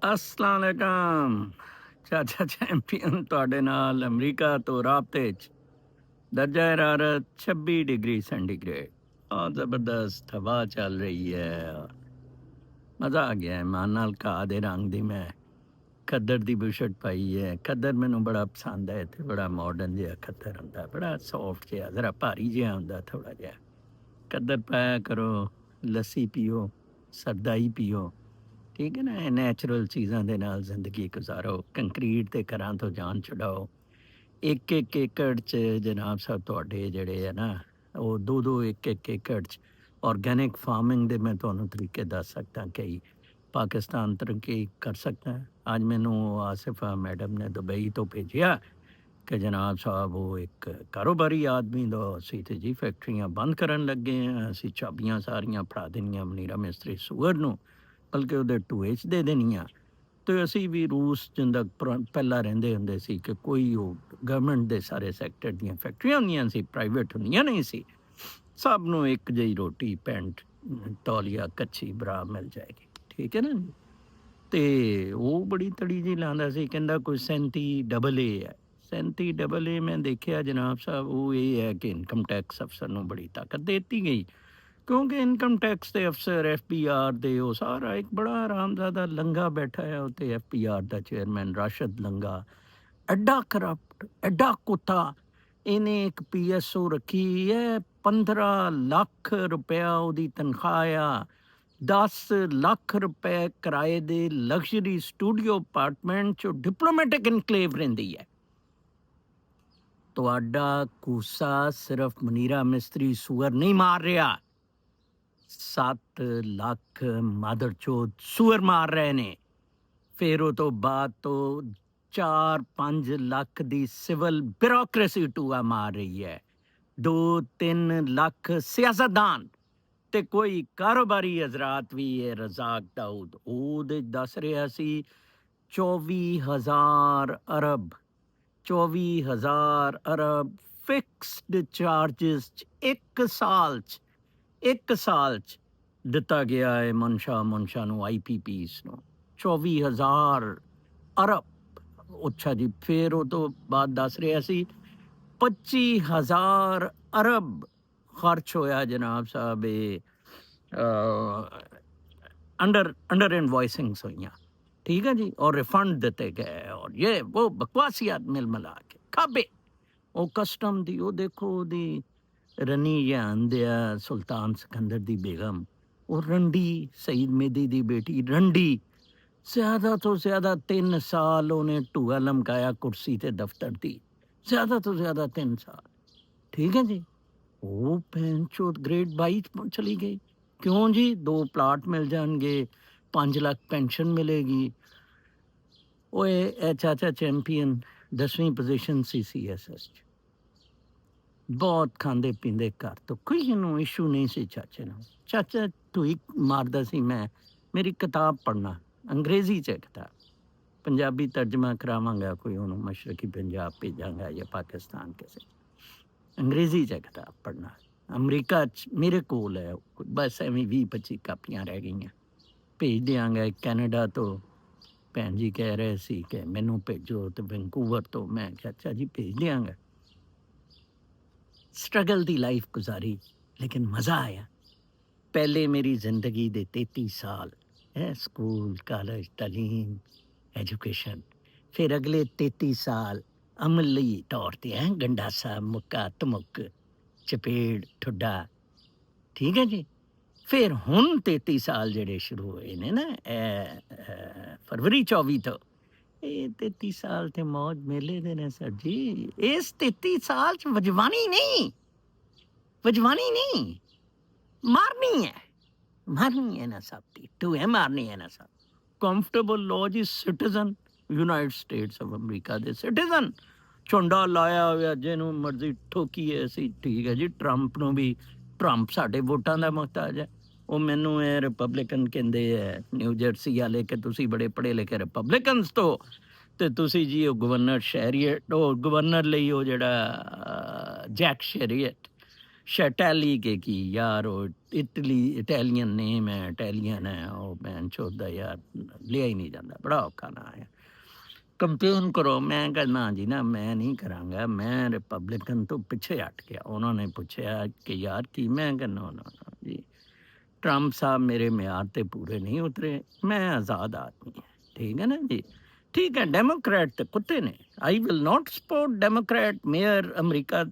अस्सलाम वालेकुम चाचा चैंपियन ਤੁਹਾਡੇ ਨਾਲ ਅਮਰੀਕਾ ਤੋਂ ਰਾਬਤੇ 'ਚ ਦਰਜਾ ਹਰਾਰਤ 26 ਡਿਗਰੀ ਸੈਂਟੀਗ੍ਰੇਡ ਬਹੁਤ ਜ਼ਬਰਦਸਤ ਹਵਾ ਚੱਲ ਰਹੀ ਹੈ। ਮਜ਼ਾ ਆ ਗਿਆ ਹੈ। ਮਾਨ ਨਾਲ ਘਾਹ ਦੇ ਰੰਗ ਦੀ ਮੈਂ ਖੱਦਰ ਦੀ ਬੁਸ਼ਰਟ ਪਾਈ ਹੈ। ਖੱਦਰ ਮੈਨੂੰ ਬੜਾ ਪਸੰਦ ਹੈ। ਇੱਥੇ ਬੜਾ ਮਾਡਰਨ ਜਿਹਾ ਖੱਦਰ ਹੁੰਦਾ, ਬੜਾ ਸੌਫਟ ਜਿਹਾ, ਜ਼ਰਾ ਭਾਰੀ ਜਿਹਾ ਹੁੰਦਾ ਥੋੜਾ ਜਿਹਾ। ਖੱਦਰ ਪਾਇਆ ਕਰੋ, ਲੱਸੀ ਪੀਓ, ਸਰਦਾਈ ਪੀਓ, ਠੀਕ ਹੈ ਨਾ। ਇਹ ਨੈਚੁਰਲ ਚੀਜ਼ਾਂ ਦੇ ਨਾਲ ਜ਼ਿੰਦਗੀ ਗੁਜ਼ਾਰੋ, ਕੰਕਰੀਟ ਦੇ ਘਰਾਂ ਤੋਂ ਜਾਨ ਛੁਡਾਓ। ਇੱਕ ਇੱਕ ਏਕੜ 'ਚ ਜਨਾਬ ਸਾਹਿਬ ਤੁਹਾਡੇ ਜਿਹੜੇ ਆ ਨਾ, ਉਹ ਦੋ ਦੋ ਇੱਕ ਇੱਕ ਏਕੜ 'ਚ ਆਰਗੈਨਿਕ ਫਾਰਮਿੰਗ ਦੇ ਮੈਂ ਤੁਹਾਨੂੰ ਤਰੀਕੇ ਦੱਸ ਸਕਦਾ ਕਿ ਪਾਕਿਸਤਾਨ ਤਰੱਕੀ ਕਰ ਸਕਦਾ ਹੈ। ਅੱਜ ਮੈਨੂੰ ਆਸਿਫਾ ਮੈਡਮ ਨੇ ਦੁਬਈ ਤੋਂ ਭੇਜਿਆ ਕਿ ਜਨਾਬ ਸਾਹਿਬ ਉਹ ਇੱਕ ਕਾਰੋਬਾਰੀ ਆਦਮੀ ਦਾ ਅਸੀਂ ਤੇ ਜੀ ਫੈਕਟਰੀਆਂ ਬੰਦ ਕਰਨ ਲੱਗੇ ਹਾਂ, ਅਸੀਂ ਚਾਬੀਆਂ ਸਾਰੀਆਂ ਫੜਾ ਦੇਣੀਆਂ ਮਨੀਰਾ ਮਿਸਤਰੀ ਸੂਰ ਨੂੰ, ਬਲਕਿ ਉਹਦੇ ਟੂਏ 'ਚ ਦੇ ਦੇਣੀਆਂ। ਅਤੇ ਅਸੀਂ ਵੀ ਰੂਸ ਜਿੰਦਾ ਪਹਿਲਾਂ ਰਹਿੰਦੇ ਹੁੰਦੇ ਸੀ ਕਿ ਕੋਈ ਉਹ ਗਵਰਨਮੈਂਟ ਦੇ ਸਾਰੇ ਸੈਕਟਰ ਦੀਆਂ ਫੈਕਟਰੀਆਂ ਹੁੰਦੀਆਂ ਸੀ, ਪ੍ਰਾਈਵੇਟ ਹੁੰਦੀਆਂ ਨਹੀਂ ਸੀ। ਸਭ ਨੂੰ ਇੱਕ ਜਿਹੀ ਰੋਟੀ, ਪੈਂਟ, ਤੌਲੀਆ, ਕੱਚੀ ਬਰਾ ਮਿਲ ਜਾਏਗੀ, ਠੀਕ ਹੈ ਨਾ। ਅਤੇ ਉਹ ਬੜੀ ਤੜੀ ਜਿਹੀ ਲਾਉਂਦਾ ਸੀ, ਕਹਿੰਦਾ ਕੋਈ 37AA ਹੈ। 37AA ਮੈਂ ਦੇਖਿਆ ਜਨਾਬ ਸਾਹਿਬ, ਉਹ ਇਹ ਹੈ ਕਿ ਇਨਕਮ ਟੈਕਸ ਅਫਸਰ ਨੂੰ ਬੜੀ ਤਾਕਤ ਦੇ ਦਿੱਤੀ ਗਈ, ਕਿਉਂਕਿ ਇਨਕਮ ਟੈਕਸ ਦੇ ਅਫਸਰ FBR ਦੇ ਉਹ ਸਾਰਾ ਇੱਕ ਬੜਾ ਆਰਾਮਜ਼ਾਦਾ ਲੰਗਾ ਬੈਠਾ ਹੈ ਉੱਤੇ। FBR ਦਾ ਚੇਅਰਮੈਨ ਰਾਸ਼ਦ ਲੰਗਾ ਐਡਾ ਕਰਪਟ, ਐਡਾ ਕੁੱਤਾ। ਇਹਨੇ ਇੱਕ PSO ਰੱਖੀ ਹੈ, 15 ਲੱਖ ਰੁਪਇਆ ਉਹਦੀ ਤਨਖਾਹ ਆ, 10 ਲੱਖ ਰੁਪਏ ਕਿਰਾਏ ਦੇ ਲਗਜ਼ਰੀ ਸਟੂਡੀਓ ਅਪਾਰਟਮੈਂਟ 'ਚ ਡਿਪਲੋਮੈਟਿਕ ਇਨਕਲੇਵ ਰਹਿੰਦੀ ਹੈ। ਤੁਹਾਡਾ ਕੂਸਾ ਸਿਰਫ ਮਨੀਰਾ ਮਿਸਤਰੀ ਸੂਅਰ ਨਹੀਂ ਮਾਰ ਰਿਹਾ, 7 ਲੱਖ ਮਾਦਰਚੋਦ ਸੂਅਰ ਮਾਰ ਰਹੇ ਨੇ। ਫਿਰ ਉਹ ਤੋਂ ਬਾਅਦ ਤੋਂ 4-5 ਲੱਖ ਦੀ ਸਿਵਲ ਬਿਊਰੋਕਰੇਸੀ ਟੂਆ ਮਾਰ ਰਹੀ ਹੈ, 2-3 ਲੱਖ ਸਿਆਸਤਦਾਨ ਤੇ ਕੋਈ ਕਾਰੋਬਾਰੀ ਹਜ਼ਰਾਤ ਵੀ ਹੈ। ਰਜ਼ਾਕ ਦਾਊਦ ਉਹਦੇ ਦੱਸ ਰਿਹਾ ਸੀ 24,000 ਅਰਬ 24,000 ਅਰਬ ਫਿਕਸਡ ਚਾਰਜਿਸ 'ਚ ਇੱਕ ਸਾਲ 'ਚ ਦਿੱਤਾ ਗਿਆ ਹੈ ਮੁਨਸ਼ਾ ਨੂੰ, IPPs ਨੂੰ 24,000 ਅਰਬ। ਅੱਛਾ ਜੀ, ਫਿਰ ਉਹ ਤੋਂ ਬਾਅਦ ਦੱਸ ਰਿਹਾ ਸੀ 25,000 ਅਰਬ ਖਰਚ ਹੋਇਆ ਜਨਾਬ ਸਾਹਿਬ ਇਹ ਅੰਡਰ ਇਨਵॉइसिंग्स ਹੋਈਆਂ, ਠੀਕ ਹੈ ਜੀ, ਔਰ ਰਿਫੰਡ ਦਿੱਤੇ ਗਏ, ਔਰ ਇਹ ਉਹ ਬਕਵਾਸੀਅਤ ਮਿਲ ਮਿਲਾ ਕੇ ਖਾਬੇ। ਉਹ ਕਸਟਮ ਦੀ ਉਹ ਦੇਖੋ, ਉਹਦੀ ਰਨੀ ਜਾਂਦਿਆ ਸੁਲਤਾਨ ਸਿਕੰਦਰ ਦੀ ਬੇਗਮ, ਉਹ ਰੰਡੀ ਸਈਦ ਮੇਦੀ ਦੀ ਬੇਟੀ ਰੰਡੀ, ਜ਼ਿਆਦਾ ਤੋਂ ਜ਼ਿਆਦਾ 3 ਸਾਲ ਉਹਨੇ ਢੂਆ ਲਮਕਾਇਆ ਕੁਰਸੀ ਤੇ ਦਫ਼ਤਰ ਦੀ, ਜ਼ਿਆਦਾ ਤੋਂ ਜ਼ਿਆਦਾ 3 ਸਾਲ, ਠੀਕ ਹੈ ਜੀ। ਉਹ ਪੈਂਚੋਦ ਗ੍ਰੇਡ 22 ਚਲੀ ਗਈ। ਕਿਉਂ ਜੀ? 2 ਪਲਾਟ ਮਿਲ ਜਾਣਗੇ, 5 ਲੱਖ ਪੈਨਸ਼ਨ ਮਿਲੇਗੀ। ਓਏ ਇਹ ਚਾਚਾ ਚੈਂਪੀਅਨ 10ਵੀਂ ਪੋਜੀਸ਼ਨ ਸੀ CSS 'ਚ, ਬਹੁਤ ਖਾਂਦੇ ਪੀਂਦੇ ਘਰ ਤੋਂ, ਕੋਈ ਇਹਨੂੰ ਇਸ਼ੂ ਨਹੀਂ ਸੀ ਚਾਚੇ ਨੂੰ। ਚਾਚਾ ਢੂਈ ਮਾਰਦਾ ਸੀ। ਮੈਂ ਮੇਰੀ ਕਿਤਾਬ ਪੜ੍ਹਨਾ, ਅੰਗਰੇਜ਼ੀ 'ਚ ਕਿਤਾਬ, ਪੰਜਾਬੀ ਤਰਜਮਾ ਕਰਾਵਾਂਗਾ, ਕੋਈ ਉਹਨੂੰ ਮਸ਼ਰਕੀ ਪੰਜਾਬ ਭੇਜਾਂਗਾ ਜਾਂ ਪਾਕਿਸਤਾਨ ਕਿਸੇ, ਅੰਗਰੇਜ਼ੀ 'ਚ ਕਿਤਾਬ ਪੜ੍ਹਨਾ। ਅਮਰੀਕਾ 'ਚ ਮੇਰੇ ਕੋਲ ਹੈ, ਬਸ ਐਵੇਂ 20-25 ਕਾਪੀਆਂ ਰਹਿ ਗਈਆਂ, ਭੇਜ ਦਿਆਂਗਾ। ਕੈਨੇਡਾ ਤੋਂ ਭੈਣ ਜੀ ਕਹਿ ਰਹੇ ਸੀ ਕਿ ਮੈਨੂੰ ਭੇਜੋ, ਤੇ ਵੈਨਕੂਵਰ ਤੋਂ ਮੈਂ ਕਿਹਾ ਅੱਛਾ ਜੀ ਭੇਜ ਦਿਆਂਗਾ। ਸਟਰਗਲ ਦੀ ਲਾਈਫ ਗੁਜ਼ਾਰੀ, ਲੇਕਿਨ ਮਜ਼ਾ ਆਇਆ। ਪਹਿਲੇ ਮੇਰੀ ਜ਼ਿੰਦਗੀ ਦੇ 33 ਸਾਲ ਹੈ ਸਕੂਲ, ਕਾਲਜ, ਤਾਲੀਮ, ਐਜੂਕੇਸ਼ਨ, ਫਿਰ ਅਗਲੇ 33 ਸਾਲ ਅਮਲੀ ਤੌਰ 'ਤੇ ਹੈ ਗੰਡਾਸਾ, ਮੁੱਕਾ, ਧਮੁੱਕ, ਚਪੇੜ, ਠੁੱਡਾ, ਠੀਕ ਹੈ ਜੀ। ਫਿਰ ਹੁਣ 33 ਸਾਲ ਜਿਹੜੇ ਸ਼ੁਰੂ ਹੋਏ ਨੇ ਨਾ ਫਰਵਰੀ 24 ਤੋਂ, ਇਹ 33 ਸਾਲ ਤੇ ਮੌਜ ਮੇਲੇ ਦੇ ਨੇ ਸਰ ਜੀ। ਇਸ 33 ਸਾਲ 'ਚ ਵਜਵਾਨੀ ਨਹੀਂ, ਮਾਰਨੀ ਹੈ ਨਾ ਸਭ ਦੀ, ਟੂਏ ਮਾਰਨੀ ਹੈ ਨਾ ਸਭ। ਕੰਫਰਟੇਬਲ ਲੋ ਜੀ, citizen United States of America ਦੇ ਸਿਟੀਜ਼ਨ, ਝੰਡਾ ਲਾਇਆ ਹੋਇਆ ਜਿਹਨੂੰ ਮਰਜ਼ੀ ਠੋਕੀਏ ਅਸੀਂ, ਠੀਕ ਹੈ ਜੀ। ਟਰੰਪ ਨੂੰ ਵੀ, ਟਰੰਪ ਸਾਡੇ ਵੋਟਾਂ ਦਾ ਮੁਹਤਾਜ ਹੈ। ਉਹ ਮੈਨੂੰ ਇਹ ਰਿਪਬਲਿਕਨ ਕਹਿੰਦੇ ਹੈ ਨਿਊ ਜਰਸੀ ਵਾਲੇ ਕਿ ਤੁਸੀਂ ਬੜੇ ਪੜ੍ਹੇ ਲਿਖੇ ਰਿਪਬਲਿਕਨਸ ਤੋਂ, ਅਤੇ ਤੁਸੀਂ ਜੀ ਉਹ ਗਵਰਨਰ ਸ਼ੈਰੀਅਟ, ਉਹ ਗਵਰਨਰ ਲਈ ਉਹ ਜਿਹੜਾ ਜੈਕ ਸ਼ੈਰੀਅਟ, शटैली के की यार वो इटली इटैलियन नेम है, इटैलियन है, वो भैन चोदा यार लिया ही नहीं जाता, बड़ा औखा ना है। कंपेन करो, मैं कहा ना जी ना, मैं नहीं करांगा, मैं रिपब्लिकन तो पीछे हट गया। उन्होंने पूछा कि यार की, मैं कहा नो नो नो जी, ट्रंप साहब मेरे म्यार ते पूरे नहीं उतरे, मैं आज़ाद आदमी है, ठीक है ना जी। ठीक है, डेमोक्रेट तो कुत्ते ने, I will not support Democrat mayor America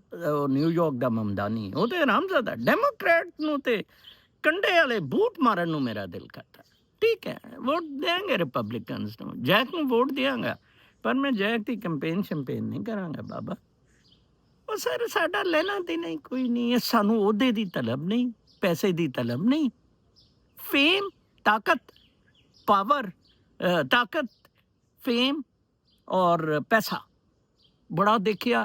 New York का ममदानी, वो तो हरामजादा डेमोक्रेट ਨੂੰ ਤੇ ਕੰਡੇ ਵਾਲੇ ਬੂਟ ਮਾਰਨ ਨੂੰ ਮੇਰਾ ਦਿਲ ਕਰਦਾ। ਠੀਕ ਹੈ, ਵੋਟ ਦੇਾਂਗੇ ਰਿਪਬਲਿਕਨਸ ਨੂੰ, ਜੈਕ ਨੂੰ ਵੋਟ ਦਿਆਂਗਾ, ਪਰ ਮੈਂ ਜੈਕ ਦੀ ਕੰਪੇਨ ਸ਼ੰਪੇਨ ਨਹੀਂ ਕਰਾਂਗਾ ਬਾਬਾ। ਉਹ ਸਰ ਸਾਡਾ ਲੈਣਾ ਤੇ ਨਹੀਂ ਕੋਈ ਨਹੀਂ ਹੈ, ਸਾਨੂੰ ਅਹੁਦੇ ਦੀ ਤਲਬ ਨਹੀਂ, ਪੈਸੇ ਦੀ ਤਲਬ ਨਹੀਂ, ਫੇਮ ताकत पावर ताकत फेम और पैसा बड़ा देखिया,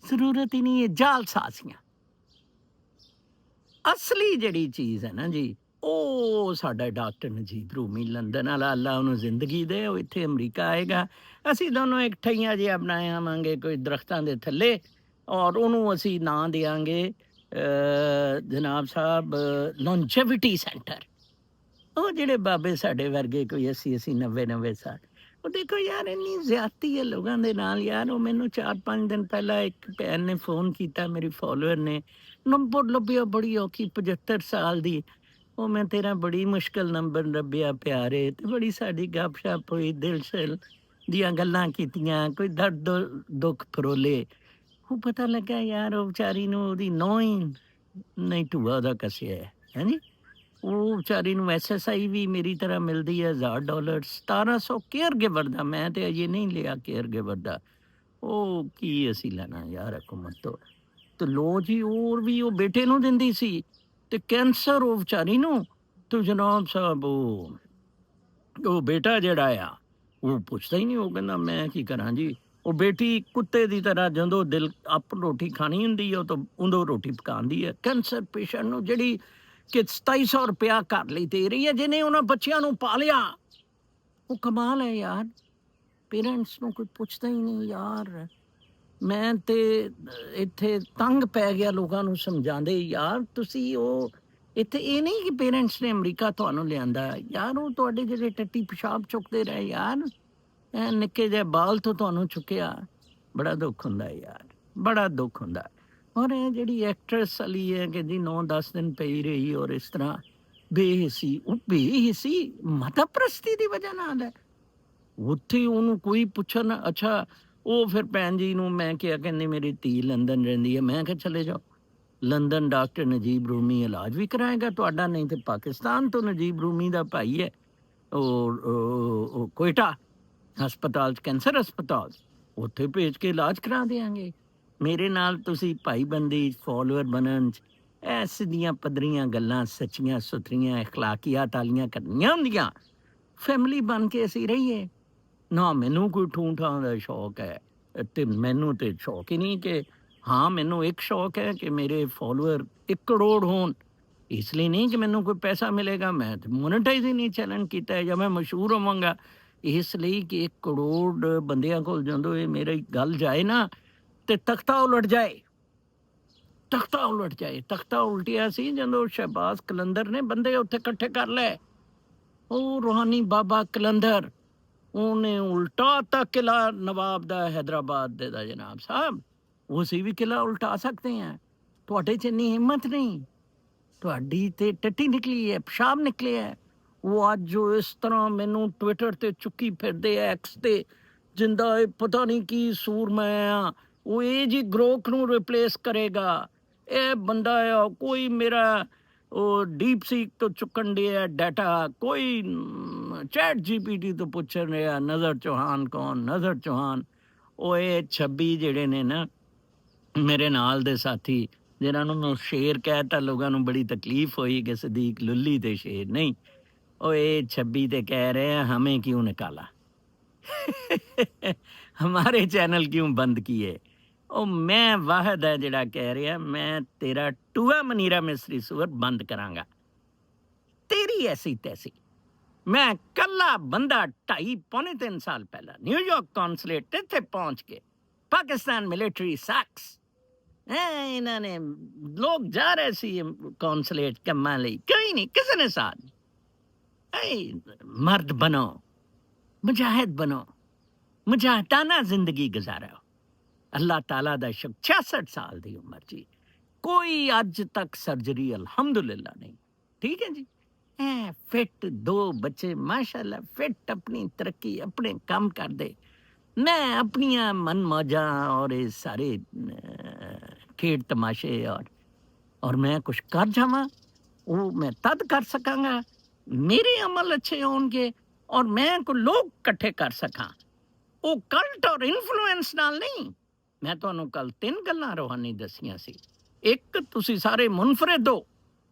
जरूरत ही नहीं है जाल साजियां। असली जड़ी चीज़ है ना जी, ਉਹ ਸਾਡਾ ਡਾਕਟਰ ਨਜੀਬ ਰੂਮੀ ਲੰਦਨ ਵਾਲਾ, ਅੱਲਾ ਉਹਨੂੰ ਜ਼ਿੰਦਗੀ ਦੇ, ਉਹ ਇੱਥੇ ਅਮਰੀਕਾ ਆਏਗਾ, ਅਸੀਂ ਦੋਨੋਂ ਇੱਕ ਠਈਆਂ ਜਿਹਾ ਬਣਾਏ ਆਵਾਂਗੇ ਕੋਈ ਦਰਖਤਾਂ ਦੇ ਥੱਲੇ, ਔਰ ਉਹਨੂੰ ਅਸੀਂ ਨਾਂ ਦਿਆਂਗੇ ਜਨਾਬ ਸਾਹਿਬ ਲੌਂਜੇਵਿਟੀ ਸੈਂਟਰ। ਉਹ ਜਿਹੜੇ ਬਾਬੇ ਸਾਡੇ ਵਰਗੇ ਕੋਈ 80 90 ਸਾਲ, ਉਹ ਦੇਖੋ ਯਾਰ ਇੰਨੀ ਜ਼ਿਆਦਤੀ ਹੈ ਲੋਕਾਂ ਦੇ ਨਾਲ ਯਾਰ। ਉਹ ਮੈਨੂੰ 4-5 ਦਿਨ ਪਹਿਲਾਂ ਇੱਕ ਭੈਣ ਨੇ ਫੋਨ ਕੀਤਾ, ਮੇਰੀ ਫੋਲੋਅਰ ਨੇ, ਨੰਬਰ ਲੱਭਿਆ ਬੜੀ ਔਖੀ, 75 ਸਾਲ ਦੀ। ਉਹ ਮੈਂ ਤੇਰਾ ਬੜੀ ਮੁਸ਼ਕਿਲ ਨੰਬਰ ਲੱਭਿਆ ਪਿਆਰੇ, ਤੇ ਬੜੀ ਸਾਡੀ ਗੱਪਸ਼ਪ ਹੋਈ, ਦਿਲ ਸਿਲ ਦੀਆਂ ਗੱਲਾਂ ਕੀਤੀਆਂ, ਕੋਈ ਦਰਦ ਦੁੱਖ ਫਰੋਲੇ। ਉਹ ਪਤਾ ਲੱਗਾ ਯਾਰ ਉਹ ਵਿਚਾਰੀ ਨੂੰ ਉਹਦੀ ਨੌਂ ਹੀ ਨਹੀਂ ਢੂਆ ਉਹਦਾ ਕੱਸਿਆ ਹੈ, ਹੈਂਜੀ। ਉਹ ਵਿਚਾਰੀ ਨੂੰ SSI ਵੀ ਮੇਰੀ ਤਰ੍ਹਾਂ ਮਿਲਦੀ ਹੈ $1000, 1700 ਕੇਅਰ ਗਿਵਰ ਦਾ। ਮੈਂ ਤੇ ਅਜੇ ਨਹੀਂ ਲਿਆ ਕੇਅਰ ਗਿਵਰ ਦਾ, ਉਹ ਕੀ ਅਸੀਂ ਲੈਣਾ ਯਾਰ ਹਕੂਮਤ ਤੋਂ। ਤੇ ਲੋ ਜੀ, ਹੋਰ ਵੀ ਉਹ ਬੇਟੇ ਨੂੰ ਦਿੰਦੀ ਸੀ, ਤੇ ਕੈਂਸਰ ਉਹ ਵਿਚਾਰੀ ਨੂੰ। ਤੇ ਜਨਾਬ ਸਾਹਿਬ ਉਹ ਬੇਟਾ ਜਿਹੜਾ ਆ ਉਹ ਪੁੱਛਦਾ ਹੀ ਨਹੀਂ, ਉਹ ਕਹਿੰਦਾ ਮੈਂ ਕੀ ਕਰਾਂ ਜੀ। ਉਹ ਬੇਟੀ ਕੁੱਤੇ ਦੀ ਤਰ੍ਹਾਂ ਜਦੋਂ ਦਿਲ ਆਪ ਰੋਟੀ ਖਾਣੀ ਹੁੰਦੀ ਹੈ ਉਹ ਤਾਂ ਉਦੋਂ ਰੋਟੀ ਪਕਾਉਂਦੀ ਹੈ। ਕੈਂਸਰ ਪੇਸ਼ੈਂਟ ਨੂੰ ਜਿਹੜੀ ਕਿ 2700 ਰੁਪਇਆ ਘਰ ਲਈ ਦੇ ਰਹੀ ਹੈ, ਜਿਹਨੇ ਉਹਨਾਂ ਬੱਚਿਆਂ ਨੂੰ ਪਾਲਿਆ। ਉਹ ਕਮਾਲ ਹੈ ਯਾਰ, ਪੇਰੈਂਟਸ ਨੂੰ ਕੋਈ ਪੁੱਛਦਾ ਹੀ ਨਹੀਂ ਯਾਰ। ਮੈਂ ਤੇ ਇੱਥੇ ਤੰਗ ਪੈ ਗਿਆ ਲੋਕਾਂ ਨੂੰ ਸਮਝਾਉਂਦੇ ਯਾਰ, ਤੁਸੀਂ ਉਹ ਇੱਥੇ ਇਹ ਨਹੀਂ ਕਿ ਪੇਰੈਂਟਸ ਨੇ ਅਮਰੀਕਾ ਤੁਹਾਨੂੰ ਲਿਆਂਦਾ ਯਾਰ, ਉਹ ਤੁਹਾਡੇ ਜਿਹੜੇ ਟੱਟੀ ਪਿਸ਼ਾਬ ਚੁੱਕਦੇ ਰਹੇ ਯਾਰ, ਨਿੱਕੇ ਜਿਹੇ ਬਾਲ ਤੋਂ ਤੁਹਾਨੂੰ ਚੁੱਕਿਆ। ਬੜਾ ਦੁੱਖ ਹੁੰਦਾ ਯਾਰ, ਬੜਾ ਦੁੱਖ ਹੁੰਦਾ। ਔਰ ਇਹ ਜਿਹੜੀ ਐਕਟਰੈਸ ਵਾਲੀ ਹੈ ਕਿ ਜੀ 9-10 ਦਿਨ ਪਈ ਰਹੀ, ਔਰ ਇਸ ਤਰ੍ਹਾਂ ਬੇਹਿੱਸੀ, ਉਹ ਬੇਹਿੱਸੀ ਮਤਾ ਪ੍ਰਸਤੀ ਦੀ ਵਜ੍ਹਾ ਨਾਲ ਹੈ। ਉੱਥੇ ਉਹਨੂੰ ਕੋਈ ਪੁੱਛਣ, ਅੱਛਾ ਉਹ ਫਿਰ ਭੈਣ ਜੀ ਨੂੰ ਮੈਂ ਕਿਹਾ, ਕਹਿੰਦੀ ਮੇਰੀ ਧੀ ਲੰਦਨ ਰਹਿੰਦੀ ਹੈ। ਮੈਂ ਕਿਹਾ ਚਲੇ ਜਾਓ ਲੰਦਨ, ਡਾਕਟਰ ਨਜੀਬ ਰੂਮੀ ਇਲਾਜ ਵੀ ਕਰਾਏਗਾ ਤੁਹਾਡਾ, ਨਹੀਂ ਤੇ ਪਾਕਿਸਤਾਨ ਤੋਂ ਨਜੀਬ ਰੂਮੀ ਦਾ ਭਾਈ ਹੈ ਉਹ ਕੋਇਟਾ ਹਸਪਤਾਲ 'ਚ, ਕੈਂਸਰ ਹਸਪਤਾਲ, ਉੱਥੇ ਭੇਜ ਕੇ ਇਲਾਜ ਕਰਾ ਦਿਆਂਗੇ। ਮੇਰੇ ਨਾਲ ਤੁਸੀਂ ਭਾਈਬੰਦੀ ਫੋਲੋਅਰ ਬਣਨ 'ਚ ਐਸ ਦੀਆਂ ਪੱਧਰੀਆਂ ਗੱਲਾਂ ਸੱਚੀਆਂ ਸੁਥਰੀਆਂ ਅਖਲਾਕੀਆਤ ਵਾਲੀਆਂ ਕਰਨੀਆਂ ਹੁੰਦੀਆਂ। ਫੈਮਿਲੀ ਬਣ ਕੇ ਅਸੀਂ ਰਹੀਏ ਨਾ। ਮੈਨੂੰ ਕੋਈ ਠੂਠਾਂ ਦਾ ਸ਼ੌਕ ਹੈ, ਤੇ ਮੈਨੂੰ ਤੇ ਸ਼ੌਕ ਹੀ ਨਹੀਂ ਕਿ ਹਾਂ, ਮੈਨੂੰ ਇੱਕ ਸ਼ੌਕ ਹੈ ਕਿ ਮੇਰੇ ਫੋਲੋਅਰ 1 ਕਰੋੜ ਹੋਣ। ਇਸ ਲਈ ਨਹੀਂ ਕਿ ਮੈਨੂੰ ਕੋਈ ਪੈਸਾ ਮਿਲੇਗਾ, ਮੈਂ ਤਾਂ ਮੋਨੀਟਾਈਜ਼ ਹੀ ਨਹੀਂ ਚੈਲੰਜ ਕੀਤਾ ਹੈ, ਜਾਂ ਮੈਂ ਮਸ਼ਹੂਰ ਹੋਵਾਂਗਾ। ਇਸ ਲਈ ਕਿ 1 ਕਰੋੜ ਬੰਦਿਆਂ ਕੋਲ ਜਦੋਂ ਇਹ ਮੇਰੀ ਗੱਲ ਜਾਏ ਨਾ, ਤੇ ਤਖਤਾ ਉਲਟ ਜਾਏ, ਤਖਤਾ ਉਲਟ ਜਾਏ। ਤਖਤਾ ਉਲਟਿਆ ਸੀ ਜਦੋਂ ਸ਼ਹਿਬਾਜ਼ ਕਲੰਦਰ ਨੇ ਬੰਦੇ ਉੱਥੇ ਇਕੱਠੇ ਕਰ ਲਏ। ਉਹ ਰੂਹਾਨੀ ਬਾਬਾ ਕਲੰਦਰ, ਉਹਨੇ ਉਲਟਾ ਤਾ ਕਿਲਾ ਨਵਾਬ ਦਾ ਹੈਦਰਾਬਾਦ ਦੇ ਦਾ ਜਨਾਬ ਸਾਹਿਬ। ਉਹ ਅਸੀਂ ਵੀ ਕਿਲਾ ਉਲਟਾ ਸਕਦੇ ਹਾਂ, ਤੁਹਾਡੇ 'ਚ ਇੰਨੀ ਹਿੰਮਤ ਨਹੀਂ। ਤੁਹਾਡੀ ਤੇ ਟੱਟੀ ਨਿਕਲੀ ਹੈ, ਪਿਸ਼ਾਬ ਨਿਕਲਿਆ ਹੈ। ਉਹ ਅੱਜ ਜੋ ਇਸ ਤਰ੍ਹਾਂ ਮੈਨੂੰ ਟਵਿੱਟਰ 'ਤੇ ਚੁੱਕੀ ਫਿਰਦੇ ਆ, ਐਕਸ 'ਤੇ, ਜਿੰਦਾ ਇਹ ਪਤਾ ਨਹੀਂ ਕੀ ਸੂਰਮਾ ਆ, ਉਹ ਇਹ ਜੀ ਗਰੋਕ ਨੂੰ ਰਿਪਲੇਸ ਕਰੇਗਾ। ਇਹ ਬੰਦਾ ਆ ਕੋਈ ਮੇਰਾ ਉਹ ਡੀਪ ਸੀਕ ਤੋਂ ਚੁੱਕਣ ਡਿਆ ਡਾਟਾ, ਕੋਈ ਚੈਟ GPT ਤੋਂ ਪੁੱਛ ਰਿਹਾ ਨਜ਼ਰ ਚੌਹਾਨ ਕੌਣ, ਨਜ਼ਰ ਚੌਹਾਨ। ਉਹ ਇਹ 26 ਜਿਹੜੇ ਨੇ ਨਾ ਮੇਰੇ ਨਾਲ ਦੇ ਸਾਥੀ, ਜਿਨ੍ਹਾਂ ਨੂੰ ਮੈਂ ਸ਼ੇਰ ਕਹਿ ਤਾ, ਲੋਕਾਂ ਨੂੰ ਬੜੀ ਤਕਲੀਫ ਹੋਈ ਕਿ ਸਦੀਕ ਲੁੱਲੀ ਤੇ ਸ਼ੇਰ ਨਹੀਂ। ਉਹ ਇਹ 26 ਤੇ ਕਹਿ ਰਹੇ हैं हमें क्यों निकाला हमारे चैनल क्यों बंद किए। ਉਹ ਮੈਂ ਵਾਹਿਦ ਹੈ ਜਿਹੜਾ ਕਹਿ ਰਿਹਾ ਮੈਂ ਤੇਰਾ ਟੂਆ ਮਨੀਰਾ ਮਿਸਰੀ ਸੂਰ ਬੰਦ ਕਰਾਂਗਾ। ਤੇਰੀ ਐਸੀ ਤੈਸੀ। ਮੈਂ ਕੱਲਾ ਬੰਦਾ 2.5-3 ਸਾਲ ਪਹਿਲਾਂ ਨਿਊਯਾਰਕ ਕੌਂਸਲੇਟ ਇੱਥੇ ਪਹੁੰਚ ਕੇ ਪਾਕਿਸਤਾਨ ਮਿਲਟਰੀ ਸੈਕਸ ਇਹਨਾਂ ਨੇ ਲੋਕ ਜਾ ਰਹੇ ਸੀ ਕੌਂਸਲੇਟ ਕੰਮਾਂ ਲਈ, ਕੋਈ ਨਹੀਂ ਕਿਸੇ ਨੇ ਸਾਥ। ਮਰਦ ਬਣੋ, ਮੁਜਾਹਿਦ ਬਣੋ, ਮੁਜਾਹਦਾਨਾ ਜ਼ਿੰਦਗੀ ਗੁਜ਼ਾਰੋ। ਅੱਲਾਹ ਤਾਲਾ ਦਾ ਸ਼ੁਕਰ 66 ਸਾਲ ਦੀ ਉਮਰ ਜੀ, ਕੋਈ ਅੱਜ ਤੱਕ ਸਰਜਰੀ ਅਲਹਮਦੁਲਿਲਾ ਨਹੀਂ। ਠੀਕ ਹੈ ਜੀ, ਫਿੱਟ, 2 ਬੱਚੇ ਮਾਸ਼ਾਅੱਲਾ, ਫਿੱਟ, ਆਪਣੀ ਤਰੱਕੀ, ਆਪਣੇ ਕੰਮ ਕਰਦੇ। मैं अपनियां मन मौजा और ये सारे खेड तमाशे और मैं कुछ कर जावा, वो मैं तद कर सकांगा मेरे अमल अच्छे होंगे और मैं को लोग इकट्ठे कर सकां। वो कल्ट और इन्फ्लुएंस नाल नहीं। मैं तुहानू कल 3 गल्लां रूहानी दसियां सी। एक, तुसी सारे मुनफरिद हो।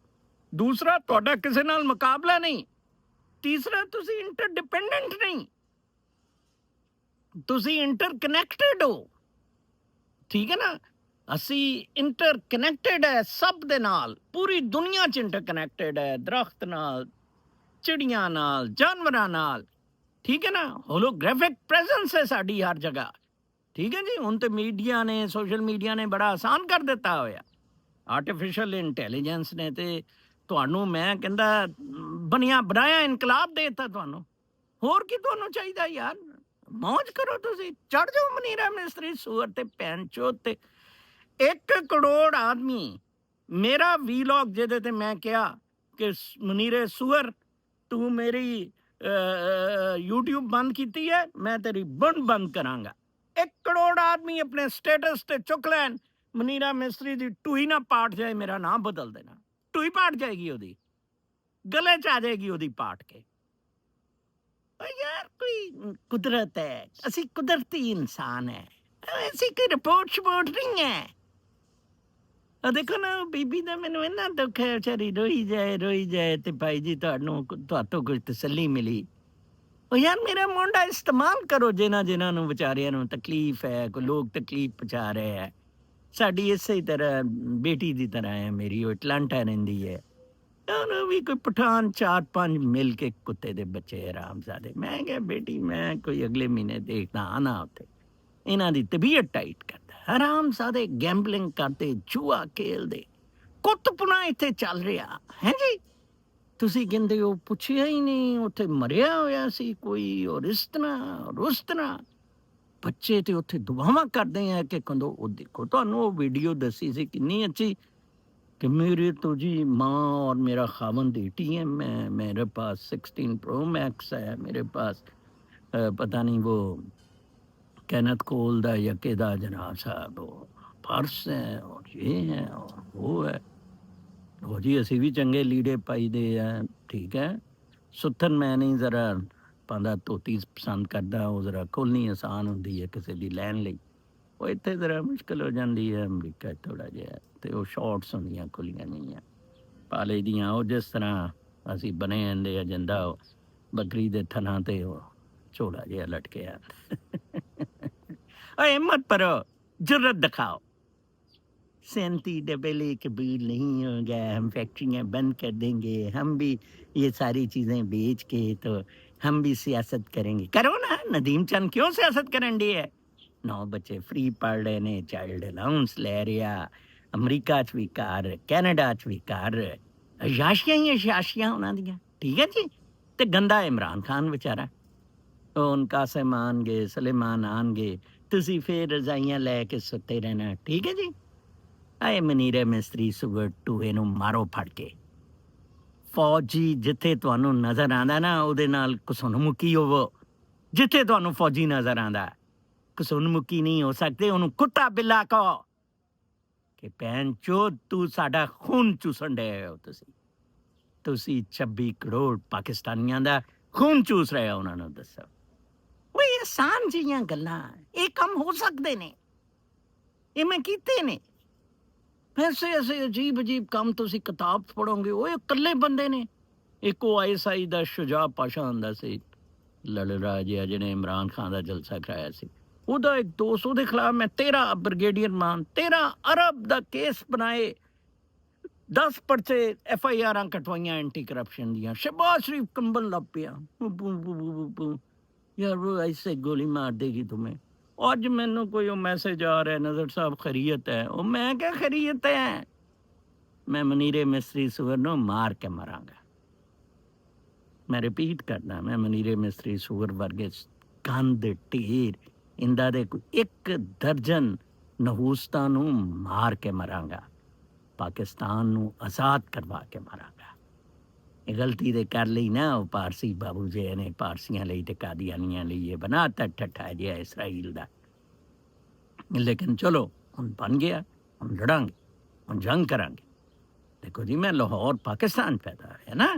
दूसरा, तुहाडा किसी नाल मुकाबला नहीं। तीसरा, तुसी इंटरडिपेंडेंट नहीं, ਤੁਸੀਂ ਇੰਟਰਕਨੈਕਟਡ ਹੋ। ਠੀਕ ਹੈ ਨਾ, ਅਸੀਂ ਇੰਟਰਕਨੈਕਟਡ ਹੈ ਸਭ ਦੇ ਨਾਲ, ਪੂਰੀ ਦੁਨੀਆ 'ਚ ਇੰਟਰਕਨੈਕਟਡ ਹੈ, ਦਰਖਤ ਨਾਲ, ਚਿੜੀਆਂ ਨਾਲ, ਜਾਨਵਰਾਂ ਨਾਲ। ਠੀਕ ਹੈ ਨਾ, ਹੋਲੋਗ੍ਰਾਫਿਕ ਪ੍ਰੈਜ਼ੈਂਸ ਹੈ ਸਾਡੀ ਹਰ ਜਗ੍ਹਾ। ਠੀਕ ਹੈ ਜੀ, ਹੁਣ ਤੇ ਮੀਡੀਆ ਨੇ, ਸੋਸ਼ਲ ਮੀਡੀਆ ਨੇ ਬੜਾ ਆਸਾਨ ਕਰ ਦਿੱਤਾ ਹੋਇਆ। ਆਰਟੀਫਿਸ਼ੀਅਲ ਇੰਟੈਲੀਜੈਂਸ ਨੇ ਤੇ ਤੁਹਾਨੂੰ ਮੈਂ ਕਹਿੰਦਾ ਬਣਾਇਆ ਇਨਕਲਾਬ ਦੇ ਦਿੱਤਾ ਤੁਹਾਨੂੰ। ਹੋਰ ਕੀ ਤੁਹਾਨੂੰ ਚਾਹੀਦਾ ਯਾਰ? ਮੌਜ ਕਰੋ, ਤੁਸੀਂ ਚੜ ਜਾਓ ਮਨੀਰਾ ਮਿਸਤਰੀ ਸੂਰ ਤੇ ਭੈਣ ਚੋਦ ਤੇ। 1 ਕਰੋੜ ਆਦਮੀ ਮੇਰਾ ਵੀਲੌਗ ਜਿਹਦੇ ਤੇ ਮੈਂ ਕਿਹਾ ਕਿ ਮਨੀਰੇ ਸੂਰ ਤੂੰ ਮੇਰੀ YouTube ਬੰਦ ਕੀਤੀ ਹੈ, ਮੈਂ ਤੇਰੀ ਬੰਦ ਕਰਾਂਗਾ। 1 ਕਰੋੜ ਆਦਮੀ ਆਪਣੇ ਸਟੇਟਸ ਤੇ ਚੁੱਕ ਲੈਣ, ਮਨੀਰਾ ਮਿਸਤਰੀ ਦੀ ਟੂਈ ਨਾ ਪਾਟ ਜਾਏ, ਮੇਰਾ ਨਾਮ ਬਦਲ ਦੇਣਾ। ਟੂਈ ਪਾਟ ਜਾਏਗੀ, ਉਹਦੀ ਗਲੇ 'ਚ ਆ ਜਾਏਗੀ ਉਹਦੀ ਪਾਟ ਕੇ। यार कोई कुदरत है, असी कुदरती इंसान है, ऐसी कोई रिपोर्ट नहीं है। देखो ना बीबी का मैनू इन्ना दुख है, बेचारी रोई जाए ते भाई जी तुहातों कुछ तसल्ली मिली। यार मेरा मुंडा इस्तेमाल करो जिन्हां नूं विचारियां नूं तकलीफ है, कोई लोग तकलीफ पहुँचा रहे हैं। साडी इसे तरह बेटी की तरह है मेरी, वो अटलांटा रहिंदी है। ਉਹਨੂੰ ਵੀ ਕੋਈ ਪਠਾਨ 4-5 ਮਿਲ ਕੇ ਕੁੱਤੇ ਦੇ ਬੱਚੇ ਹਰਾਮਜ਼ਾਦੇ। ਮੈਂ ਕਿਹਾ ਬੇਟੀ ਮੈਂ ਕੋਈ ਅਗਲੇ ਮਹੀਨੇ ਦੇਖਦਾ ਆਣਾ ਉੱਥੇ, ਇਹਨਾਂ ਦੀ ਤਬੀਅਤ ਟਾਈਟ ਕਰਦਾ। ਹਰਾਮਜ਼ਾਦੇ ਗੈਂਬਲਿੰਗ ਕਰਦੇ, ਜੂਆ ਖੇਲਦੇ, ਕੁੱਤਪੁਣਾ ਇੱਥੇ ਚੱਲ ਰਿਹਾ ਹੈ ਜੀ। ਤੁਸੀਂ ਕਹਿੰਦੇ ਹੋ ਪੁੱਛਿਆ ਹੀ ਨਹੀਂ, ਉੱਥੇ ਮਰਿਆ ਹੋਇਆ ਸੀ ਕੋਈ, ਔਰ ਇਸ ਤਰ੍ਹਾਂ ਔਰ ਉਸ ਤਰ੍ਹਾਂ। ਬੱਚੇ ਤੇ ਉੱਥੇ ਦੁਆਵਾਂ ਕਰਦੇ ਆ ਕਿ ਕਦੋਂ ਉਹ ਦੇਖੋ, ਤੁਹਾਨੂੰ ਉਹ ਵੀਡੀਓ ਦੱਸੀ ਸੀ ਕਿੰਨੀ ਅੱਛੀ कि मेरे तो जी माँ और मेरा खावन बेटी है, मेरे पास 16 प्रो मैक्स है, मेरे पास पता नहीं वो कैनथ कोल दा या केदा जनाब साहब वो पर्स है और ये है और वो है। वो जी असी भी चंगे लीड़े पाई दे हैं। ठीक है, सुथन मैं नहीं जरा पांदा धोती पसंद करता, वो जरा खोलनी आसान होंगी है किसी की लैन ली, वो इतने जरा मुश्किल हो जाती है। अमरीका थोड़ा जिहा ਤੇ ਉਹ ਸ਼ਾਰਟਸ ਹੁੰਦੀਆਂ ਖੁੱਲੀਆਂ ਨਹੀਂ ਪਾਲੇ ਦੀਆਂ, ਉਹ ਜਿਸ ਤਰ੍ਹਾਂ ਅਸੀਂ ਬਣੇ ਜਾਂਦੇ ਆ ਜਿੰਦਾ ਬੱਕਰੀ ਦੇ ਥਣਾ ਤੇ ਉਹ ਝੋਲਾ ਜਿਹਾ ਲਟਕਿਆ। ਓਏ ਹਿੰਮਤ ਕਰੋ, जुर्रत दिखाओ। 37 डबल ए कबूल नहीं होगा, हम फैक्ट्रियाँ बंद कर देंगे, हम भी ये सारी चीज़ें बेच के तो हम भी सियासत करेंगे। करो ना, नदीम चंद क्यों सियासत करन डी है? 9 बच्चे फ्री पढ़ रहे ने, चाइल्ड अलाउंस ले रहा, अमरीका च भी कर, कैनेडा च भी कर, अयाशियां ही अयाशियां उन्हां दियां। ठीक है जी, ते गंदा इमरान खान बेचारा, हुण कासिम आनगे, सलेमान आनगे, तुसी फिर रजाइयां लैके सुते रहना। ठीक है जी, आए मनीरे मिस्त्री सुगर टूहे नूं मारो फड़ के। फौजी जिथे तुहानूं नज़र आंदा ना, उहदे नाल घसुन-मुक्की होवो। जिथे तुहानूं फौजी नज़र आंदा, घसुन-मुक्की नहीं हो सकते, उहनूं कुत्ता बिल्ला कहो कि भैन चोद तू साडा खून चूसन डे हो। तुसी 26 करोड़ पाकिस्तानियां दा खून चूस रहे हो, उन्होंने दसो। वो आसान जिहियां गल्लां, ये काम हो सकते ने, ये मैं कीते ने। ऐसे ऐसे अजीब अजीब काम तुसी किताब पढ़ोगे, वो इकल्ले बंदे ने। एक ISI दा शुजा पाशा हुंदा सी, लड़रा जिहा जिहने इमरान खान दा जलसा कराया सी, ਉਹਦਾ ਇੱਕ ਦੋਸਤ, ਉਹਦੇ ਖਿਲਾਫ ਮੈਂ 13 ਬ੍ਰਿਗੇਡੀਅਰ ਮਾਨ 13 ਅਰਬ ਦਾ ਕੇਸ ਬਣਾਏ, 10 ਪਰਚੇ FIRਾਂ ਕਟਵਾਈਆਂ ਐਂਟੀ ਕਰਪਸ਼ਨ ਦੀਆਂ। ਸ਼ਹਿਬਾਜ਼ ਸ਼ਰੀਫ ਕੰਬਲ ਲੱਗ ਪਿਆ, ਯਾਰ ਉਹ ਐਸੇ ਗੋਲੀ ਮਾਰ ਦੇਗੀ तुम्हें। ਅੱਜ ਮੈਨੂੰ ਕੋਈ ਉਹ ਮੈਸੇਜ ਆ ਰਿਹਾ, ਨਜ਼ਰ ਸਾਹਿਬ ਖੈਰੀਅਤ ਹੈ। ਉਹ ਮੈਂ ਕਿਹਾ ਖੈਰੀਅਤ ਹੈ, ਮੈਂ ਮਨੀਰੇ ਮਿਸਤਰੀ ਸੂਰ ਨੂੰ ਮਾਰ ਕੇ ਮਰਾਂਗਾ। ਮੈਂ ਰਿਪੀਟ ਕਰਦਾ, ਮੈਂ ਮਨੀਰੇ ਮਿਸਤਰੀ ਸੂਰ ਵਰਗੇ ਕੰਧ ਢੇਰ ਇੰਦਾ ਦੇ ਇੱਕ ਦਰਜਨ ਨਹੂਸਤਾਂ ਨੂੰ ਮਾਰ ਕੇ ਮਰਾਂਗਾ, ਪਾਕਿਸਤਾਨ ਨੂੰ ਆਜ਼ਾਦ ਕਰਵਾ ਕੇ ਮਰਾਂਗਾ। ਇਹ ਗਲਤੀ ਦੇ ਕਰ ਲਈ ਨਾ ਉਹ ਪਾਰਸੀ ਬਾਬੂ ਜੀ ਨੇ, ਪਾਰਸੀਆਂ ਲਈ ਤੇ ਕਾਦੀਆਨੀਆਂ ਲਈ ਇਹ ਬਣਾਤਾ ਠੱਠਾ ਜਿਹਾ ਇਸਰਾਈਲ ਦਾ। ਲੇਕਿਨ ਚਲੋ ਹੁਣ ਬਣ ਗਿਆ, ਹੁਣ ਲੜਾਂਗੇ, ਹੁਣ ਜੰਗ ਕਰਾਂਗੇ। ਦੇਖੋ ਜੀ, ਮੈਂ ਲਾਹੌਰ ਪਾਕਿਸਤਾਨ ਪੈਦਾ ਹੋਇਆ ਨਾ,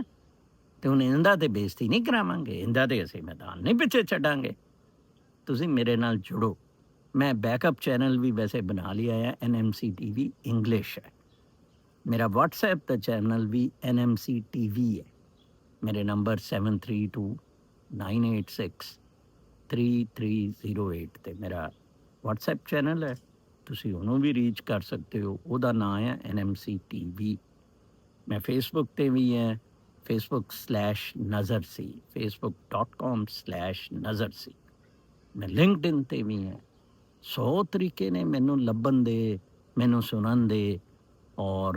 ਤੇ ਹੁਣ ਇਹਦਾ ਤੇ ਬੇਇੱਜ਼ਤੀ ਨਹੀਂ ਕਰਾਵਾਂਗੇ, ਇਹਦਾ ਤੇ ਅਸੀਂ ਮੈਦਾਨ ਨਹੀਂ ਪਿੱਛੇ ਛੱਡਾਂਗੇ। ਤੁਸੀਂ ਮੇਰੇ ਨਾਲ ਜੁੜੋ। ਮੈਂ ਬੈਕਅਪ ਚੈਨਲ ਵੀ ਵੈਸੇ ਬਣਾ ਲਿਆ ਹੈ, NMC TV ਇੰਗਲਿਸ਼ ਹੈ। ਮੇਰਾ WhatsApp ਦਾ ਚੈਨਲ ਵੀ NMC TV ਹੈ। ਮੇਰੇ ਨੰਬਰ 7329863308 ਤੇ ਮੇਰਾ WhatsApp ਚੈਨਲ ਹੈ, ਤੁਸੀਂ ਉਹਨੂੰ ਵੀ ਰੀਚ ਕਰ ਸਕਦੇ ਹੋ। ਉਹਦਾ ਨਾਂ ਹੈ NMC TV। ਮੈਂ ਫੇਸਬੁੱਕ ਤੇ ਵੀ ਹੈ, facebook/nazarc, facebook.com/nazarc। ਮੈਂ ਲਿੰਕਡਇਨ ਤੇ ਵੀ ਹੈ। 100 ਤਰੀਕੇ ਨੇ ਮੈਨੂੰ ਲੱਭਣ ਦੇ, ਮੈਨੂੰ ਸੁਣਨ ਦੇ, ਔਰ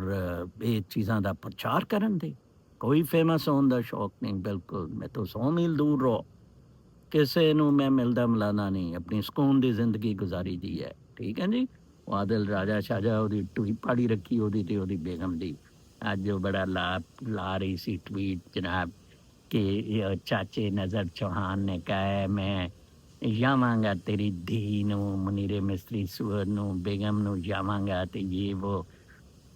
ਇਹ ਚੀਜ਼ਾਂ ਦਾ ਪ੍ਰਚਾਰ ਕਰਨ ਦੇ। ਕੋਈ ਫੇਮਸ ਹੋਣ ਦਾ ਸ਼ੌਕ ਨਹੀਂ, ਬਿਲਕੁਲ। ਮੈਂ ਤਾਂ 100 ਮੀਲ ਦੂਰ ਰਹੋ, ਕਿਸੇ ਨੂੰ ਮੈਂ ਮਿਲਦਾ ਮਿਲਾਨਾ ਨਹੀਂ, ਆਪਣੀ ਸਕੂਨ ਦੀ ਜ਼ਿੰਦਗੀ ਗੁਜ਼ਾਰੀ ਦੀ ਹੈ। ਠੀਕ ਹੈ ਜੀ। ਉਹ ਆਦਿਲ ਰਾਜਾ ਸ਼ਾਹਜਾ ਉਹਦੀ ਟਵੀਟ ਪਾੜੀ ਰੱਖੀ, ਉਹਦੀ ਤੇ ਉਹਦੀ ਬੇਗਮ ਦੀ। ਅੱਜ ਉਹ ਬੜਾ ਲਾ ਰਹੀ ਸੀ ਟਵੀਟ ਜਨਾਬ ਕਿ ਚਾਚੇ ਨਜ਼ਰ ਚੌਹਾਨ ਨੇ ਕਿਹਾ ਹੈ ਮੈਂ ਜਾਵਾਂਗਾ ਤੇਰੀ ਧੀ ਨੂੰ, ਮਨੀਰੇ ਮਿਸਤਰੀ ਸੂਰ ਨੂੰ, ਬੇਗਮ ਨੂੰ ਜਾਵਾਂਗਾ ਤੇ ਇਹ वो।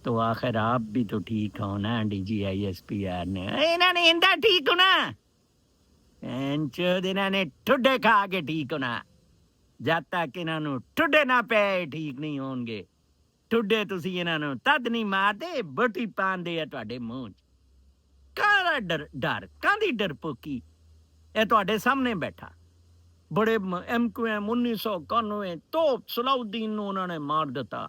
तो आखिर आप भी तो ठीक हो ना, DGISPR ने इन्होंने इंदा ठीक होना, इन्होंने ठुड्डे खा के ठीक होना। जब तक इन्हों ठुड्डे ना पे ठीक नहीं होंगे। ठुड्डे तुसी इन्हों तद नहीं मारते, बोटी पांदे आ तुहाडे मूंह च। काहदा डर काहदी डरपोकी? ये तुहाडे सामने बैठा बड़े MQM 1991 तोप सलाउद्दीन ਨੂੰ ਉਹਨਾਂ ਨੇ ਮਾਰ ਦਿੱਤਾ।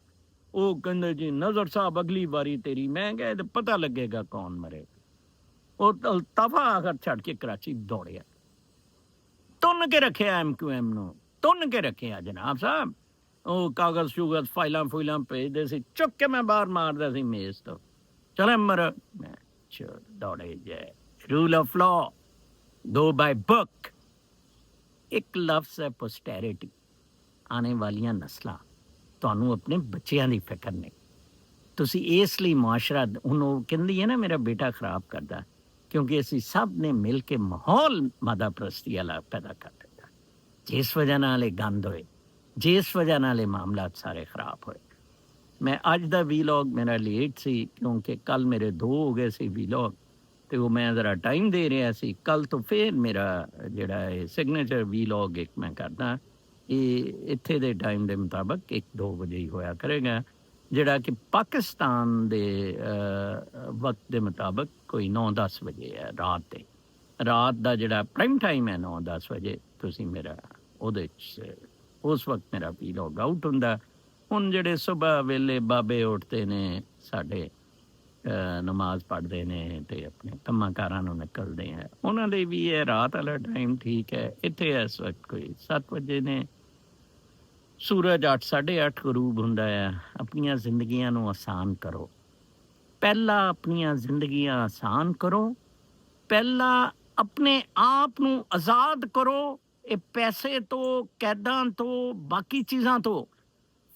ਉਹ ਕਹਿੰਦੇ ਜੀ ਨਜ਼ਰ ਸਾਹਿਬ ਅਗਲੀ ਵਾਰੀ ਤੇਰੀ। ਮੈਂ ਕਿਹਾ ਤੇ ਪਤਾ ਲੱਗੇਗਾ ਕੌਣ ਮਰੇ। ਉਹ ਤਫਾ ਆਖਰ ਛੱਡ ਕੇ ਕਰਾਚੀ ਦੌੜਿਆ, ਤੁੰਨ ਕੇ ਰੱਖਿਆ MQM ਨੂੰ, ਤੁੰਨ ਕੇ ਰੱਖਿਆ ਜਨਾਬ ਸਾਹਿਬ। ਉਹ ਕਾਗਜ਼ ਸ਼ੂਗਜ਼ ਫਾਈਲਾਂ ਫੂਈਲਾਂ ਭੇਜਦੇ ਸੀ, ਚੁੱਕ ਕੇ ਮੈਂ ਬਾਹਰ ਮਾਰਦਾ ਸੀ ਮੇਜ਼ ਤੋਂ। ਚਲੇ ਮਰ ਦੌੜੇ ਜੇ। Rule of law, go by book. ਇੱਕ ਲਫ਼ਜ਼ ਹੈ ਪੋਸਟੈਰਿਟੀ, ਆਉਣੇ ਵਾਲੀਆਂ ਨਸਲਾਂ। ਤੁਹਾਨੂੰ ਆਪਣੇ ਬੱਚਿਆਂ ਦੀ ਫਿਕਰ ਨਹੀਂ। ਤੁਸੀਂ ਇਸ ਲਈ ਮੁਆਸ਼ਰਾ ਉਹਨੂੰ ਕਹਿੰਦੀ ਹੈ ਨਾ ਮੇਰਾ ਬੇਟਾ ਖਰਾਬ ਕਰਦਾ, ਕਿਉਂਕਿ ਅਸੀਂ ਸਭ ਨੇ ਮਿਲ ਕੇ ਮਾਹੌਲ ਮਾਦਾ ਪ੍ਰਸਤੀ ਵਾਲਾ ਪੈਦਾ ਕਰ ਦਿੱਤਾ, ਜਿਸ ਵਜ੍ਹਾ ਨਾਲ ਇਹ ਗੰਦ ਹੋਏ, ਜਿਸ ਵਜ੍ਹਾ ਨਾਲ ਇਹ ਮਾਮਲਾਤ ਸਾਰੇ ਖਰਾਬ ਹੋਏ। ਮੈਂ ਅੱਜ ਦਾ ਵੀਲੌਗ ਮੇਰਾ ਲੇਟ ਸੀ, ਕਿਉਂਕਿ ਕੱਲ ਮੇਰੇ 2 ਹੋ ਗਏ ਸੀ ਵੀਲੌਗ, ਤੇ ਉਹ ਮੈਂ ਜ਼ਰਾ ਟਾਈਮ ਦੇ ਰਿਹਾ ਸੀ। ਕੱਲ ਤੋਂ ਫਿਰ ਮੇਰਾ ਜਿਹੜਾ ਇਹ ਸਿਗਨੇਚਰ ਵੀਲੌਗ ਇੱਕ ਮੈਂ ਕਰਦਾ, ਇਹ ਇੱਥੇ ਦੇ ਟਾਈਮ ਦੇ ਮੁਤਾਬਕ 1-2 ਵਜੇ ਹੀ ਹੋਇਆ ਕਰੇਗਾ, ਜਿਹੜਾ ਕਿ ਪਾਕਿਸਤਾਨ ਦੇ ਵਕਤ ਦੇ ਮੁਤਾਬਕ ਕੋਈ 9-10 ਵਜੇ ਹੈ ਰਾਤ ਦੇ। ਰਾਤ ਦਾ ਜਿਹੜਾ ਪ੍ਰਾਈਮ ਟਾਈਮ ਹੈ 9-10 ਵਜੇ, ਤੁਸੀਂ ਮੇਰਾ ਉਹਦੇ 'ਚ ਉਸ ਵਕਤ ਮੇਰਾ ਵੀਲੌਗ ਆਊਟ ਹੁੰਦਾ। ਹੁਣ ਜਿਹੜੇ ਸੁਬਾਹ ਵੇਲੇ ਬਾਬੇ ਉੱਠਦੇ ਨੇ ਸਾਡੇ, ਨਮਾਜ਼ ਪੜ੍ਹਦੇ ਨੇ ਤੇ ਆਪਣੇ ਕੰਮਾਂ ਕਾਰਾਂ ਨੂੰ ਨਿਕਲਦੇ ਆ, ਉਹਨਾਂ ਲਈ ਵੀ ਇਹ ਰਾਤ ਵਾਲਾ ਟਾਈਮ ਠੀਕ ਹੈ। ਇੱਥੇ ਇਸ ਵਕਤ ਕੋਈ 7 ਵਜੇ ਨੇ। ਸੂਰਜ 8-8:30 ਗਰੂਬ ਹੁੰਦਾ ਆ। ਆਪਣੀਆਂ ਜ਼ਿੰਦਗੀਆਂ ਨੂੰ ਆਸਾਨ ਕਰੋ। ਪਹਿਲਾਂ ਆਪਣੀਆਂ ਜ਼ਿੰਦਗੀਆਂ ਆਸਾਨ ਕਰੋ, ਪਹਿਲਾਂ ਆਪਣੇ ਆਪ ਨੂੰ ਆਜ਼ਾਦ ਕਰੋ ਇਹ ਪੈਸੇ ਤੋਂ, ਕੈਦਾਂ ਤੋਂ, ਬਾਕੀ ਚੀਜ਼ਾਂ ਤੋਂ।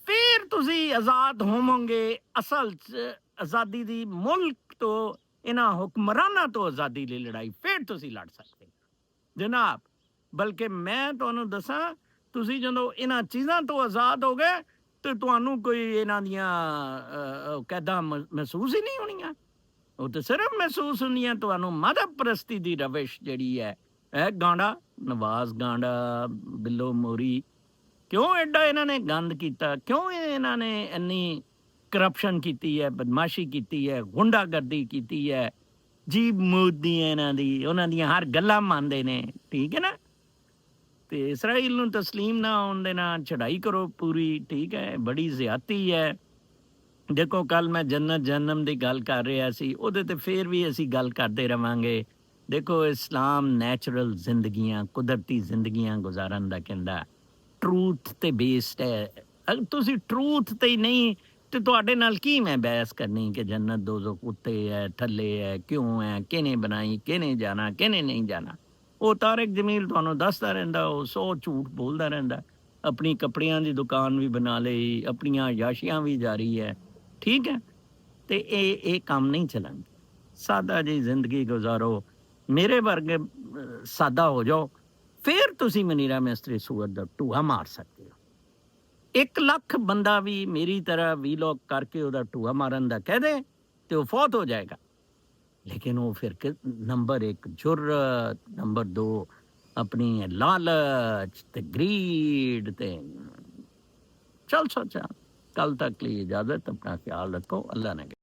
ਫਿਰ ਤੁਸੀਂ ਆਜ਼ਾਦ ਹੋਵੋਗੇ ਅਸਲ 'ਚ। ਆਜ਼ਾਦੀ ਦੀ ਮੁਲਕ ਤੋਂ, ਇਹਨਾਂ ਹੁਕਮਰਾਨਾਂ ਤੋਂ ਆਜ਼ਾਦੀ ਲਈ ਲੜਾਈ ਫਿਰ ਤੁਸੀਂ ਲੜ ਸਕਦੇ ਜਨਾਬ। ਬਲਕਿ ਮੈਂ ਤੁਹਾਨੂੰ ਦੱਸਾਂ, ਤੁਸੀਂ ਜਦੋਂ ਇਹਨਾਂ ਚੀਜ਼ਾਂ ਤੋਂ ਆਜ਼ਾਦ ਹੋ ਗਏ ਤੇ ਤੁਹਾਨੂੰ ਕੋਈ ਇਹਨਾਂ ਦੀਆਂ ਕੈਦਾਂ ਮਹਿਸੂਸ ਹੀ ਨਹੀਂ ਹੋਣੀਆਂ। ਉਹ ਤਾਂ ਸਿਰਫ ਮਹਿਸੂਸ ਹੁੰਦੀਆਂ ਤੁਹਾਨੂੰ ਮਜ਼ਹਬ ਪ੍ਰਸਤੀ ਦੀ ਰਵਿਸ਼ ਜਿਹੜੀ ਹੈ। ਇਹ ਗਾਂਡਾ ਨਵਾਜ਼ ਗਾਂਡਾ, ਬਿੱਲੋ ਮੋਰੀ, ਕਿਉਂ ਐਡਾ ਇਹਨਾਂ ਨੇ ਗੰਦ ਕੀਤਾ? ਕਿਉਂ ਇਹਨਾਂ ਨੇ ਇੰਨੀ ਕਰਪਸ਼ਨ ਕੀਤੀ ਹੈ, ਬਦਮਾਸ਼ੀ ਕੀਤੀ ਹੈ, ਗੁੰਡਾਗਰਦੀ ਕੀਤੀ ਹੈ? ਜੀਬ ਮੂਦ ਇਹਨਾਂ ਦੀ, ਉਹਨਾਂ ਦੀਆਂ ਹਰ ਗੱਲਾਂ ਮੰਨਦੇ ਨੇ, ਠੀਕ ਹੈ ਨਾ। ਤੇ ਇਸਰਾਈਲ ਨੂੰ ਤਸਲੀਮ ਨਾ ਹੋਣ ਦੇਣਾ, ਚੜ੍ਹਾਈ ਕਰੋ ਪੂਰੀ, ਠੀਕ ਹੈ। ਬੜੀ ਜ਼ਿਆਦਤੀ ਹੈ। ਦੇਖੋ ਕੱਲ ਮੈਂ ਜੰਨਤ ਜਹੰਨਮ ਦੀ ਗੱਲ ਕਰ ਰਿਹਾ ਸੀ, ਉਹਦੇ ਤੇ ਫਿਰ ਵੀ ਅਸੀਂ ਗੱਲ ਕਰਦੇ ਰਵਾਂਗੇ। ਦੇਖੋ ਇਸਲਾਮ ਨੈਚੁਰਲ ਜ਼ਿੰਦਗੀਆਂ, ਕੁਦਰਤੀ ਜ਼ਿੰਦਗੀਆਂ ਗੁਜ਼ਾਰਨ ਦਾ ਕਹਿੰਦਾ। ਟਰੂਥ ਤੇ ਬੇਸਡ ਹੈ। ਅਗਰ ਤੁਸੀਂ ਟਰੂਥ ਤੇ ਹੀ ਨਹੀਂ, ਤੇ ਤੁਹਾਡੇ ਨਾਲ ਕੀ ਮੈਂ ਬਹਿਸ ਕਰਨੀ ਕਿ ਜੰਨਤ ਦੋਜ਼ਖ ਉੱਤੇ ਹੈ ਥੱਲੇ ਹੈ, ਕਿਉਂ ਹੈ, ਕਿਹਨੇ ਬਣਾਈ, ਕਿਹਨੇ ਜਾਣਾ, ਕਿਹਨੇ ਨਹੀਂ ਜਾਣਾ। ਉਹ ਤਾਰਿਕ ਜਮੀਲ ਤੁਹਾਨੂੰ ਦੱਸਦਾ ਰਹਿੰਦਾ, ਉਹ 100 ਝੂਠ ਬੋਲਦਾ ਰਹਿੰਦਾ। ਆਪਣੀ ਕੱਪੜਿਆਂ ਦੀ ਦੁਕਾਨ ਵੀ ਬਣਾ ਲਈ, ਆਪਣੀਆਂ ਯਾਸ਼ੀਆਂ ਵੀ ਜਾਰੀ ਹੈ, ਠੀਕ ਹੈ। ਤੇ ਇਹ ਕੰਮ ਨਹੀਂ ਚੱਲਣਗੇ। ਸਾਦਾ ਜਿਹੀ ਜ਼ਿੰਦਗੀ ਗੁਜ਼ਾਰੋ, ਮੇਰੇ ਵਰਗੇ ਸਾਦਾ ਹੋ ਜਾਓ, ਫਿਰ ਤੁਸੀਂ ਮਨੀਰਾ ਮਿਸਤਰੀ ਸੂਰਤ ਦਾ ਟੂਹਾ ਮਾਰ ਸਕਦੇ ਹੋ। 1 ਲੱਖ ਬੰਦਾ ਵੀ ਮੇਰੀ ਤਰ੍ਹਾਂ ਵੀਲੌਗ ਕਰਕੇ ਉਹਦਾ ਟੂਹਾ ਮਾਰਨ ਦਾ ਕਹਿ ਦੇ ਤੇ ਉਹ ਫੌਤ ਹੋ ਜਾਏਗਾ। ਲੇਕਿਨ ਉਹ ਫਿਰ ਨੰਬਰ 1 ਜੁਰਤ, ਨੰਬਰ 2 ਆਪਣੀ ਲਾਲਚ ਤੇ ਗਰੀਡ ਤੇ ਚਲ ਸੋਚਾ। ਕੱਲ ਤੱਕ ਲਈ ਇਜਾਜ਼ਤ, अपना ख्याल रखो, अल्लाह ने